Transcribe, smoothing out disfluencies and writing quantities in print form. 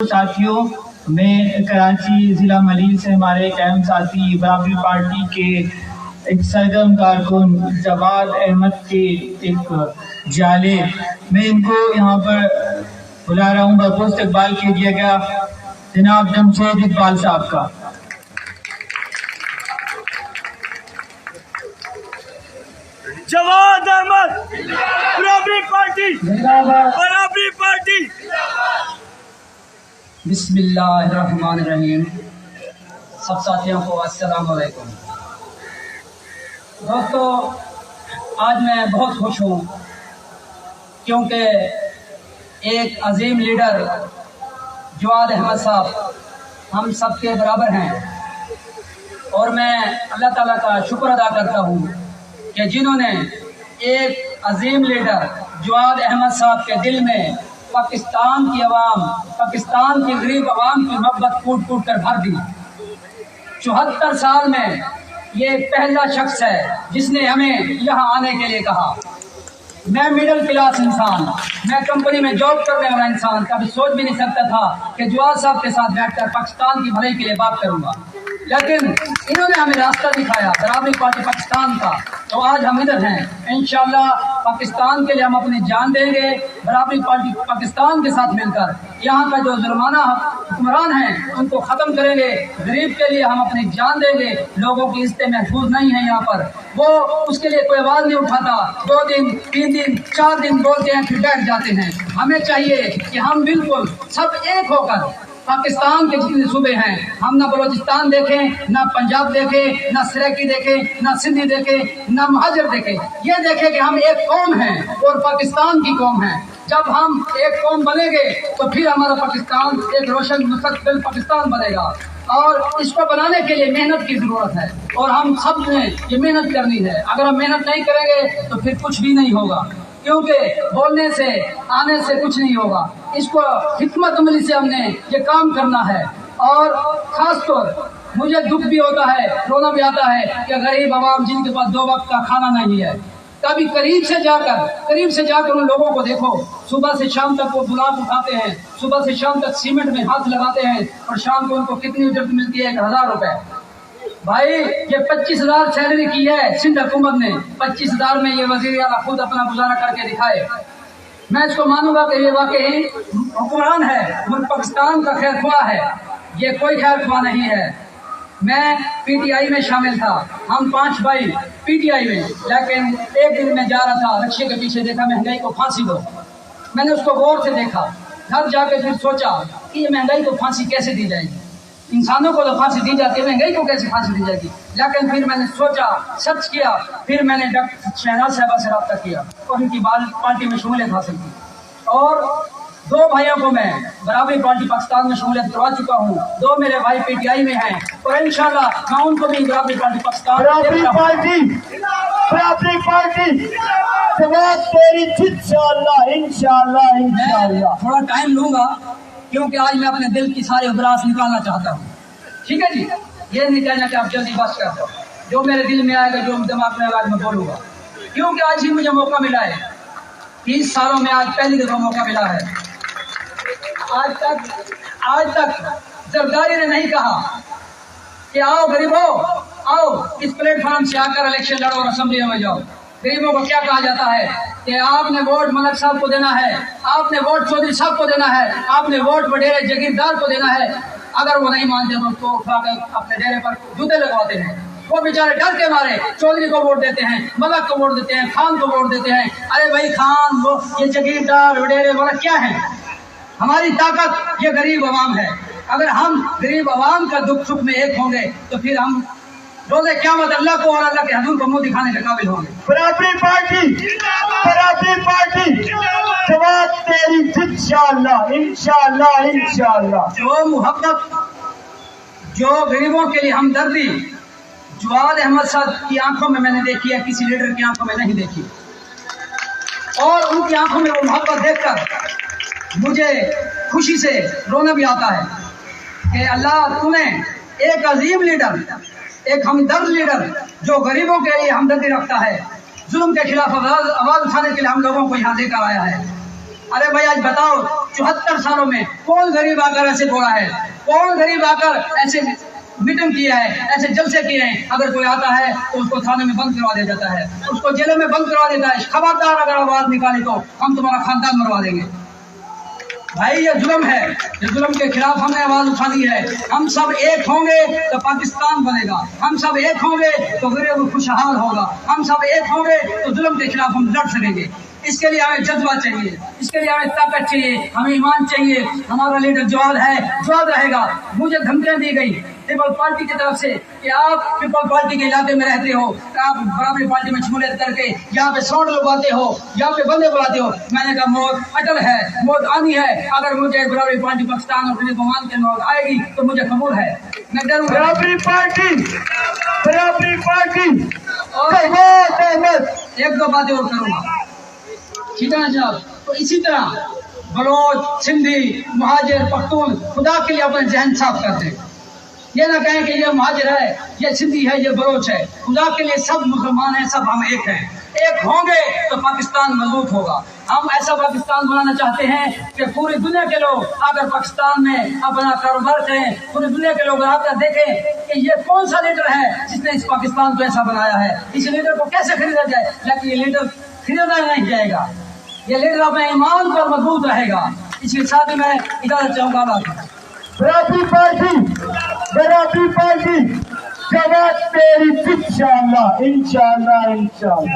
साथियों, मैं कराची ज़िला मलीर से हमारे एक अहम साथी बराबरी पार्टी के एक सरगर्म कारकुन जवाद अहमद के एक जाले, मैं इनको यहाँ पर बुला रहा हूँ। भरपूर इस्तकबाल किया गया जनाब जमशेद इकबाल साहब का। जवाद अहमद बराबरी पार्टी, बराबरी पार्टी। बिस्मिल्लाहिर्रहमानिर्रहीम। सब साथियों को अस्सलाम वालेकुम। दोस्तों, आज मैं बहुत खुश हूँ क्योंकि एक अजीम लीडर जवाद अहमद साहब हम सब के बराबर हैं और मैं अल्लाह ताला का शुक्र अदा करता हूँ कि जिन्होंने एक अजीम लीडर जवाद अहमद साहब के दिल में पाकिस्तान की आवाम, पाकिस्तान की गरीब आवाम की मोहब्बत कूट कूट कर भर दी। 74 साल में ये पहला शख्स है जिसने हमें यहाँ आने के लिए कहा। मैं मिडिल क्लास इंसान, मैं कंपनी में जॉब करने वाला इंसान कभी सोच भी नहीं सकता था कि जवाद साहब के साथ बैठकर पाकिस्तान की भलाई के लिए बात करूंगा, लेकिन इन्होंने हमें रास्ता दिखाया बराबरी पार्टी पाकिस्तान का, तो आज हम इधर हैं। इंशाअल्लाह पाकिस्तान के लिए हम अपनी जान देंगे। बराबरी पार्टी पाकिस्तान के साथ मिलकर यहाँ का जो जुर्माना हुक्मरान हैं उनको ख़त्म करेंगे। गरीब के लिए हम अपनी जान देंगे। लोगों की इज्जतें महफूज नहीं है यहाँ पर, वो उसके लिए कोई आवाज़ नहीं उठाता। 2 दिन 3 दिन 4 दिन बोलते हैं फिर बैठ जाते हैं। हमें चाहिए कि हम बिल्कुल सब एक होकर पाकिस्तान के जितने सूबे हैं, हम ना बलोचिस्तान देखें, ना पंजाब देखें, ना सराइकी देखें, ना सिंधी देखें, ना महाजर देखें, ये देखें कि हम एक कौम हैं और पाकिस्तान की कौम है। जब हम एक कौम बनेंगे तो फिर हमारा पाकिस्तान एक रोशन मुस्तकबिल पाकिस्तान बनेगा और इसको बनाने के लिए मेहनत की जरूरत है और हम सब ने ये मेहनत करनी है। अगर हम मेहनत नहीं करेंगे तो फिर कुछ भी नहीं होगा, क्योंकि बोलने से आने से कुछ नहीं होगा। इसको हिकमत अमली से हमने ये काम करना है। और खासतौर मुझे दुख भी होता है, रोना भी आता है कि गरीब आवाम जिनके पास 2 वक्त का खाना नहीं है, कभी करीब से जाकर उन लोगों को देखो। सुबह से शाम तक वो बुलाक उठाते हैं, सुबह से शाम तक सीमेंट में हाथ लगाते हैं और शाम को उनको कितनी उजरत मिलती है? 1000 रुपए। भाई ये 25,000 सैलरी की है सिंध हुकूमत ने। 25,000 में ये वजीर आला खुद अपना गुजारा करके दिखाए। मैं इसको मानूंगा कि ये वाकई हुक्मरान है, मुल्क पाकिस्तान का खैर ख्वाह है। ये कोई खैर ख्वाह नहीं है। मैं पीटीआई में शामिल था, हम 5 भाई पीटीआई में, लेकिन एक दिन मैं जा रहा था, रक्शे के पीछे देखा महंगाई को फांसी दो। मैंने उसको गौर से देखा, घर जाके फिर सोचा कि ये महंगाई को फांसी कैसे दी जाएगी? इंसानों को तो फांसी दी जाती है, महंगाई को कैसे फांसी दी जाएगी? लेकिन फिर मैंने सोचा, सर्च किया, फिर मैंने डॉक्टर शहनाज साहबा से रब्ता किया और उनकी पार्टी में शमूलियत हासिल की और 2 भाइयों को मैं बराबरी पार्टी पाकिस्तान में शमूलियत करवा चुका हूँ। 2 मेरे भाई पीटीआई में हैं और इंशाल्लाह मैं उनको भी बराबरी पार्टी पाकिस्तान बराबरी पार्टी जवाब तेरी इंशाअल्लाह इंशाअल्लाह इंशाअल्लाह। थोड़ा टाइम लूंगा क्योंकि आज मैं अपने दिल की सारी उबरास निकालना चाहता हूँ। ठीक है जी, ये नहीं कहना कि आप जल्दी बस कर दो। जो मेरे दिल में आएगा, जो दिमाग में आएगा, मैं बोलूँगा, क्योंकि आज ही मुझे मौका मिला है। 30 सालों में आज पहली दफा मौका मिला है। आज तक जरदारी ने नहीं कहा कि आओ गरीबों, आओ इस प्लेटफॉर्म से आकर इलेक्शन लड़ो और असेंबली में जाओ। गरीबों को क्या कहा जाता है कि आपने वोट मलक साहब को देना है, आपने वोट चौधरी साहब को देना है, आपने वोट वडेरे जगीरदार को देना है। अगर वो नहीं मानते तो उसको उठा कर अपने डेरे पर जूते लगवाते हैं। वो बेचारे डर के मारे चौधरी को वोट देते हैं, मलक को वोट देते हैं, खान को वोट देते हैं। अरे भाई खान, वो ये जगीरदार वडेरे वाला क्या है? हमारी ताकत ये गरीब आवाम है। अगर हम गरीब आवाम का दुख सुख में एक होंगे तो फिर हम रोज़े क़यामत अल्लाह को और अल्लाह के हजूर को मुंह दिखाने के काबिल होंगे। बराबरी पार्टी जवाब तेरी इंशाअल्लाह इंशाअल्लाह इंशाअल्लाह। जो मोहब्बत, जो गरीबों के लिए हमदर्दी जवाद अहमद साहब की आंखों में मैंने देखी है, किसी लीडर की आंखों में नहीं देखी। और उनकी आंखों में वो मोहब्बत देखकर मुझे खुशी से रोना भी आता है कि अल्लाह तूने एक अजीम लीडर, एक हमदर्द लीडर जो गरीबों के लिए हमदर्दी रखता है, जुल्म के खिलाफ आवाज उठाने के लिए हम लोगों को यहाँ लेकर आया है। अरे भाई आज बताओ 74 सालों में कौन गरीब आकर ऐसे बोला है, कौन गरीब आकर ऐसे मीटिंग किया है, ऐसे जलसे किए हैं। अगर कोई आता है तो उसको थाने में बंद करवा दिया जाता है, उसको जेलों में बंद करवा देता है। खबरदार अगर आवाज निकाले तो हम तुम्हारा खानदान मरवा देंगे। भाई ये जुल्म है, ये जुल्म के खिलाफ हमने आवाज उठानी है। हम सब एक होंगे तो पाकिस्तान बनेगा, हम सब एक होंगे तो गरीब खुशहाल होगा, हम सब एक होंगे तो जुल्म के खिलाफ हम लड़ सकेंगे। इसके लिए हमें जज्बा चाहिए, इसके लिए हमें ताकत चाहिए, हमें ईमान चाहिए। हमारा लीडर जवाद है, जवाद रहेगा। मुझे धमकियां दी गई पीपल पार्टी की तरफ से कि आप पीपल पार्टी के इलाके में रहते हो, आप बराबरी पार्टी में शमूलियत करके यहाँ पे साउंड लगवाते हो, यहाँ पे बंदे बुलाते हो। मैंने कहा मौत अटल है, मौत आनी है। अगर मुझे बराबरी पार्टी पाकिस्तान और मान के मौत आएगी तो मुझे कबूल है, मैं डरूंगा। बराबरी पार्टी और जवाद अहमद। एक दो बातें और करूंगा, ठीक है ना जनाब। तो इसी तरह बलोच, सिंधी, महाजिर, पख्तून खुदा के लिए अपने जहन साफ करते हैं। ये ना कहें कि ये महाजिर है, ये सिंधी है, ये बलोच है। खुदा के लिए सब मुसलमान हैं, सब हम एक हैं। एक होंगे तो पाकिस्तान मजबूत होगा। हम ऐसा पाकिस्तान बनाना चाहते हैं कि पूरी दुनिया के लोग आकर पाकिस्तान में अपना कारोबार करें, पूरी दुनिया के लोग आकर देखें कि ये कौन सा लीडर है जिसने इस पाकिस्तान को ऐसा बनाया है। इस लीडर को कैसे खरीदा जाए, लेकिन ये लीडर खरीदा नहीं जाएगा, ये लीडर अपने ईमान पर मजबूत रहेगा। इसके साथ ही मैं इजाजत चाहूंगा। बराबरी पार्टी जवाब तेरी इंशाअल्लाह इंशाअल्लाह इंशाअल्लाह।